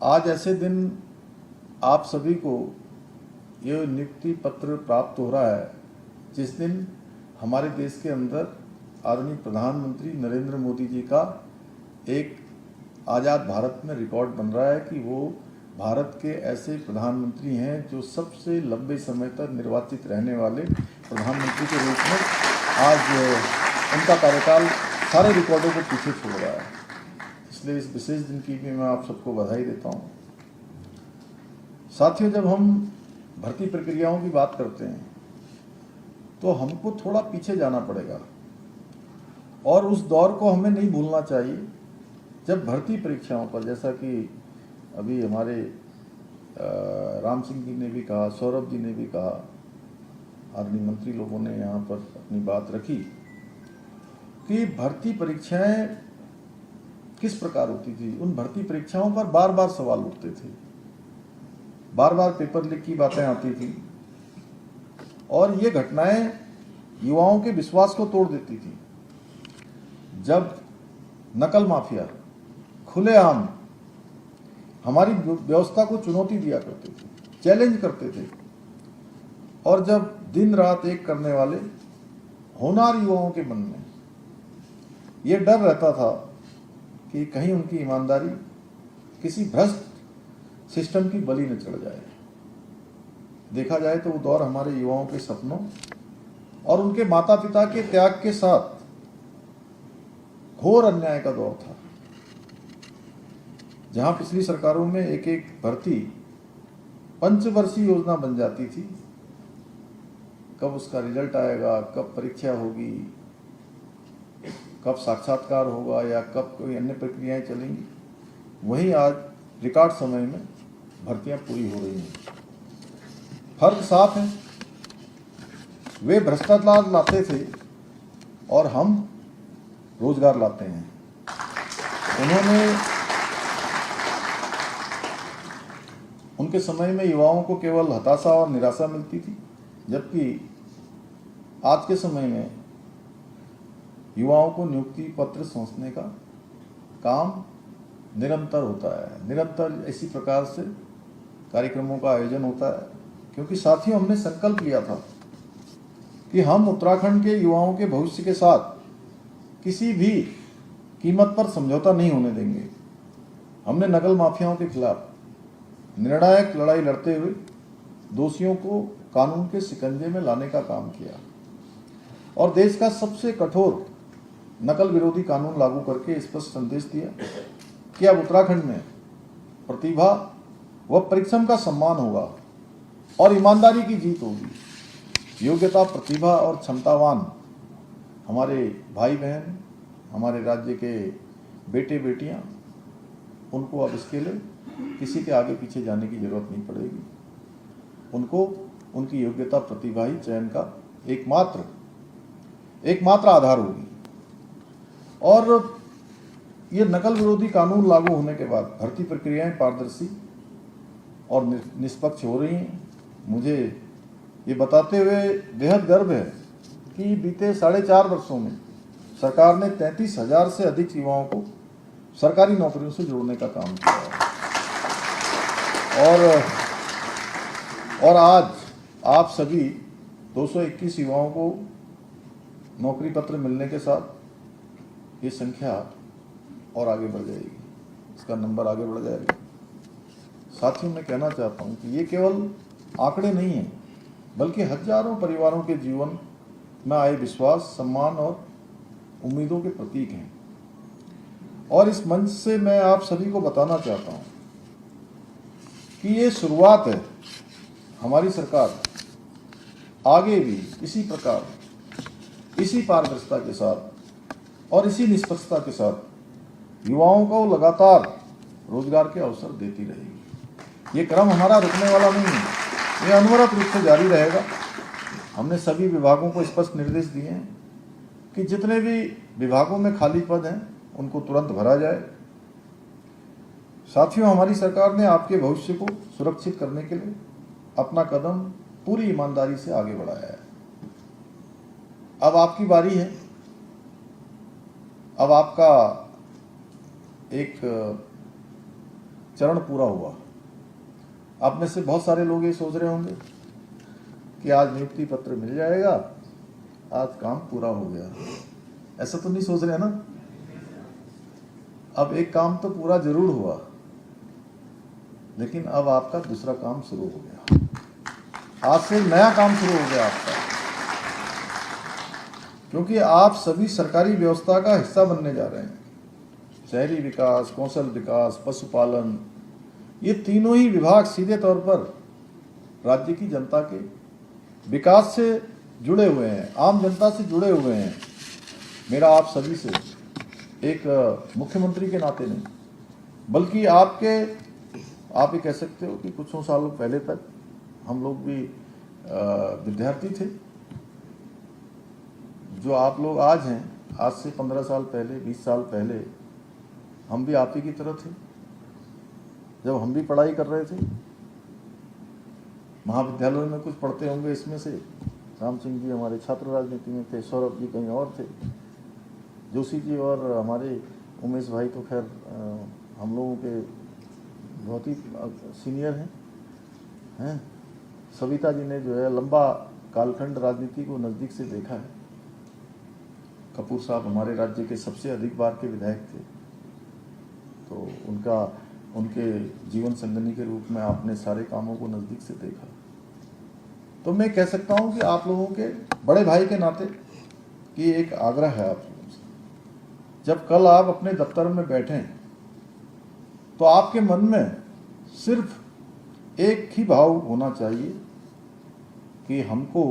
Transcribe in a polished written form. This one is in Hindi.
आज ऐसे दिन आप सभी को ये नियुक्ति पत्र प्राप्त हो रहा है जिस दिन हमारे देश के अंदर आदरणीय प्रधानमंत्री नरेंद्र मोदी जी का एक आज़ाद भारत में रिकॉर्ड बन रहा है कि वो भारत के ऐसे प्रधानमंत्री हैं जो सबसे लंबे समय तक निर्वाचित रहने वाले प्रधानमंत्री के रूप में आज उनका कार्यकाल सारे रिकॉर्डों को पीछे छोड़ रहा है। इसलिए इस विशेष दिन की भी मैं आप सबको बधाई देता हूँ। साथियों, जब हम भर्ती प्रक्रियाओं की बात करते हैं तो हमको थोड़ा पीछे जाना पड़ेगा और उस दौर को हमें नहीं भूलना चाहिए जब भर्ती परीक्षाओं पर, जैसा कि अभी हमारे राम सिंह जी ने भी कहा, सौरभ जी ने भी कहा, आदरणीय मंत्री लोगों ने यहाँ पर अपनी बात रखी कि भर्ती परीक्षाएं किस प्रकार होती थी। उन भर्ती परीक्षाओं पर बार बार सवाल उठते थे, बार बार पेपर लीक की बातें आती थी और ये घटनाएं युवाओं के विश्वास को तोड़ देती थी। जब नकल माफिया खुलेआम हमारी व्यवस्था को चुनौती दिया करते थे, चैलेंज करते थे और जब दिन रात एक करने वाले होनहार युवाओं के मन में ये डर रहता था कि कहीं उनकी ईमानदारी किसी भ्रष्ट सिस्टम की बलि न चढ़ जाए। देखा जाए तो वो दौर हमारे युवाओं के सपनों और उनके माता पिता के त्याग के साथ घोर अन्याय का दौर था, जहां पिछली सरकारों में एक एक भर्ती पंचवर्षीय योजना बन जाती थी। कब उसका रिजल्ट आएगा, कब परीक्षा होगी, कब साक्षात्कार होगा या कब कोई अन्य प्रक्रियाएं चलेंगी, वहीं आज रिकॉर्ड समय में भर्तियां पूरी हो रही हैं। फर्क साफ है, वे भ्रष्टाचार लाते थे और हम रोजगार लाते हैं। उनके समय में युवाओं को केवल हताशा और निराशा मिलती थी, जबकि आज के समय में युवाओं को नियुक्ति पत्र सौंपने का काम निरंतर होता है। निरंतर इसी प्रकार से कार्यक्रमों का आयोजन होता है, क्योंकि साथियों, हमने संकल्प लिया था कि हम उत्तराखंड के युवाओं के भविष्य के साथ किसी भी कीमत पर समझौता नहीं होने देंगे। हमने नकल माफियाओं के खिलाफ निर्णायक लड़ाई लड़ते हुए दोषियों को कानून के शिकंजे में लाने का काम किया और देश का सबसे कठोर नकल विरोधी कानून लागू करके स्पष्ट संदेश दिया कि अब उत्तराखंड में प्रतिभा व परिश्रम का सम्मान होगा और ईमानदारी की जीत होगी। योग्यता, प्रतिभा और क्षमतावान हमारे भाई बहन, हमारे राज्य के बेटे बेटियां, उनको अब इसके लिए किसी के आगे पीछे जाने की जरूरत नहीं पड़ेगी। उनको उनकी योग्यता, प्रतिभा ही चयन का एकमात्र आधार होगी। और ये नकल विरोधी कानून लागू होने के बाद भर्ती प्रक्रियाएं पारदर्शी और निष्पक्ष हो रही हैं। मुझे ये बताते हुए बेहद गर्व है कि बीते 4.5 वर्षों में सरकार ने 33,000 से अधिक युवाओं को सरकारी नौकरियों से जोड़ने का काम किया है। और आज आप सभी 221 युवाओं को नौकरी पत्र मिलने के साथ ये संख्या और आगे बढ़ जाएगी, इसका नंबर आगे बढ़ जाएगा। साथियों, मैं कहना चाहता हूँ कि ये केवल आंकड़े नहीं हैं, बल्कि हजारों परिवारों के जीवन में आए विश्वास, सम्मान और उम्मीदों के प्रतीक हैं। और इस मंच से मैं आप सभी को बताना चाहता हूँ कि ये शुरुआत है। हमारी सरकार आगे भी इसी प्रकार, इसी पारदर्शिता के साथ और इसी निष्पक्षता के साथ युवाओं को लगातार रोजगार के अवसर देती रहेगी। ये क्रम हमारा रुकने वाला नहीं है, ये अनवरत रूप से जारी रहेगा। हमने सभी विभागों को स्पष्ट निर्देश दिए हैं कि जितने भी विभागों में खाली पद हैं उनको तुरंत भरा जाए। साथियों, हमारी सरकार ने आपके भविष्य को सुरक्षित करने के लिए अपना कदम पूरी ईमानदारी से आगे बढ़ाया है। अब आपकी बारी है। अब आपका एक चरण पूरा हुआ। आप में से बहुत सारे लोग ये सोच रहे होंगे कि आज नियुक्ति पत्र मिल जाएगा, आज काम पूरा हो गया। ऐसा तो नहीं सोच रहे ना। अब एक काम तो पूरा जरूर हुआ, लेकिन अब आपका दूसरा काम शुरू हो गया। आज से नया काम शुरू हो गया आपका, क्योंकि आप सभी सरकारी व्यवस्था का हिस्सा बनने जा रहे हैं। शहरी विकास, कौशल विकास, पशुपालन, ये तीनों ही विभाग सीधे तौर पर राज्य की जनता के विकास से जुड़े हुए हैं, आम जनता से जुड़े हुए हैं। मेरा आप सभी से एक मुख्यमंत्री के नाते नहीं, बल्कि आप ये कह सकते हो कि कुछ सालों पहले तक हम लोग भी विद्यार्थी थे। जो आप लोग आज हैं, आज से 15 साल पहले, 20 साल पहले हम भी आप ही की तरह थे। जब हम भी पढ़ाई कर रहे थे, महाविद्यालय में कुछ पढ़ते होंगे इसमें से, राम सिंह जी हमारे छात्र राजनीति में थे, सौरभ जी कहीं और थे, जोशी जी और हमारे उमेश भाई तो खैर हम लोगों के बहुत ही सीनियर हैं। सविता जी ने जो है लंबा कालखंड राजनीति को नज़दीक से देखा है। कपूर साहब हमारे राज्य के सबसे अधिक बार के विधायक थे, तो उनके जीवन संगनी के रूप में आपने सारे कामों को नज़दीक से देखा। तो मैं कह सकता हूं कि आप लोगों के बड़े भाई के नाते कि एक आग्रह है आप लोगों से, जब कल आप अपने दफ्तर में बैठें तो आपके मन में सिर्फ एक ही भाव होना चाहिए कि हमको